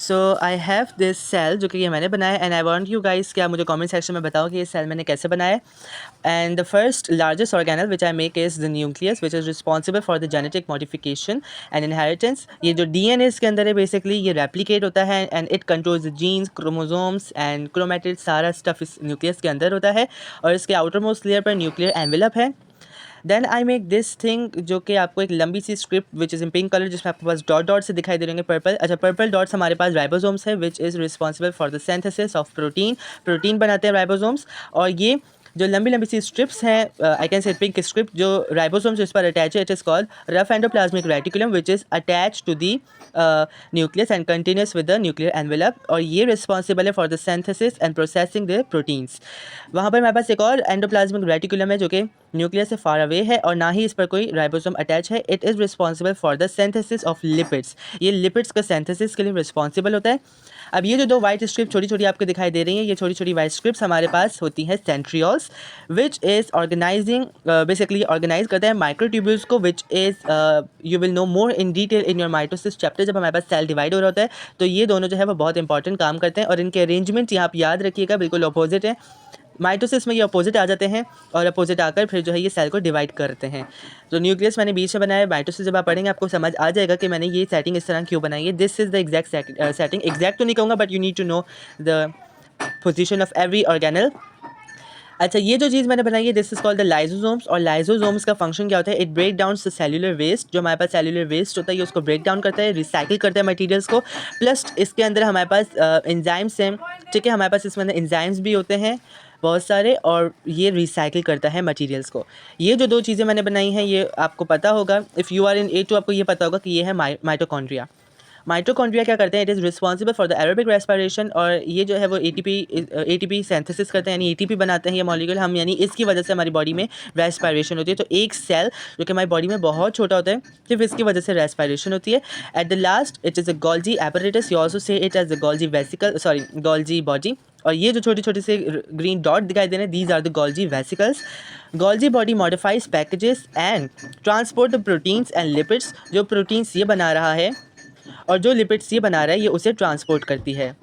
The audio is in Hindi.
So I have this cell जो कि ये मैंने बनाया and I want you guys कि आप मुझे कमेंट सेक्शन में बताओ कि ये सेल मैंने कैसे बनाया है। And the first largest organelle which I make is the nucleus which is responsible for the genetic modification and inheritance. ये जो डीएनए इसके अंदर है बेसिकली ये रेप्लिकेट होता है and it controls the genes, chromosomes and chromatid, सारा स्टफ इस न्यूक्लियस के अंदर होता है और इसके आउटर मोस्ट लेयर पर न्यूक्लियर एनवेलप है। Then I make this thing जो कि आपको एक लंबी सी script which is in pink colour जिसमें आपके पास डॉट डॉट से दिखाई दे रहे होंगे पर्पल। अच्छा, पर्पल डॉट्स हमारे पास राइबोसोम्स है which is responsible for the synthesis of protein. Protein बनाते हैं राइबोसोम्स। और ये जो लंबी लंबी सी स्ट्रिप्स हैं, I can say pink script जो राइबोसोम्स इस पर अटैच है, it is called rough endoplasmic reticulum which is attach to the nucleus and continuous with the nuclear envelope. और ये रिस्पॉन्सिबल है for the synthesis and processing the proteins. वहाँ पर हमारे पास एक और एंडोप्लाज्मिक रेटिकुलम है जो कि न्यूक्लियस से फार अवे है और ना ही इस पर कोई राइबोसोम अटैच है। It is responsible for the synthesis of lipids. ये लिपिड्स का सिंथेसिस के लिए रिस्पॉन्सिबल होता है। अब ये जो दो वाइट स्ट्रिप छोटी छोटी आपको दिखाई दे रही हैं, ये छोटी छोटी वाइट स्ट्रिप्स हमारे पास होती हैं centrioles which is organising, basically organise करते हैं माइक्रोट्यूब्यूल्स को which is you will know more in detail in your mitosis chapter जब हमारे पास सेल डिवाइड हो रहा होता है। तो ये दोनों जो है वो बहुत इंपॉर्टेंट काम करते हैं और इनके अरेंजमेंट यहाँ आप याद रखिएगा बिल्कुल अपोजिट है। माइटोसिस में ये अपोजिट आ जाते हैं और अपोजिट आकर फिर जो है ये सेल को डिवाइड करते हैं। तो न्यूक्लियस मैंने बीच में बनाया, माइटोसिस जब आप पढ़ेंगे आपको समझ आ जाएगा कि मैंने ये सेटिंग इस तरह क्यों बनाई है। This is the exact setting, exact तो नहीं कहूँगा but you need to know the position of every organelle. अच्छा, ये जो चीज़ मैंने बनाई है this is called the lysosomes. और लाइजोसोम्स का फंक्शन क्या होता है, it break down the cellular waste. जो हमारे पास सेल्यूलर वेस्ट होता है ये उसको ब्रेक डाउन करता है, रिसाइकिल करता है मटेरियल्स को। प्लस इसके अंदर हमारे पास एंजाइम्स हैं, ठीक है, हमारे पास इसमें अंदर एंजाइम्स भी होते हैं बहुत सारे और ये रिसाइकिल करता है मटेरियल्स को। ये जो दो चीज़ें मैंने बनाई हैं ये आपको पता होगा, if you are in A2 आपको ये पता होगा कि ये है माइटोकॉन्ड्रिया। माइटोकॉन्ड्रिया क्या करते हैं, it is responsible for the aerobic respiration. और ये जो है वो एटीपी सिंथेसिस करते हैं, यानी एटीपी बनाते हैं ये मॉलिक्यूल हम, यानी इसकी वजह से हमारी बॉडी में रेस्पिरेशन होती है। तो एक सेल जो कि हमारी बॉडी में बहुत छोटा होता है सिर्फ इसकी वजह से रेस्पिरेशन होती है। At the last it is a Golgi apparatus, you also say it as the Golgi vesicle, sorry Golgi body. और ये जो छोटे छोटे से ग्रीन डॉट दिखाई दे रहे हैं these are the Golgi vesicles. Golgi body modifies packages and transport the proteins and lipids. जो प्रोटीन्स ये बना रहा है और जो लिपिड्स ये बना रहा है ये उसे ट्रांसपोर्ट करती है।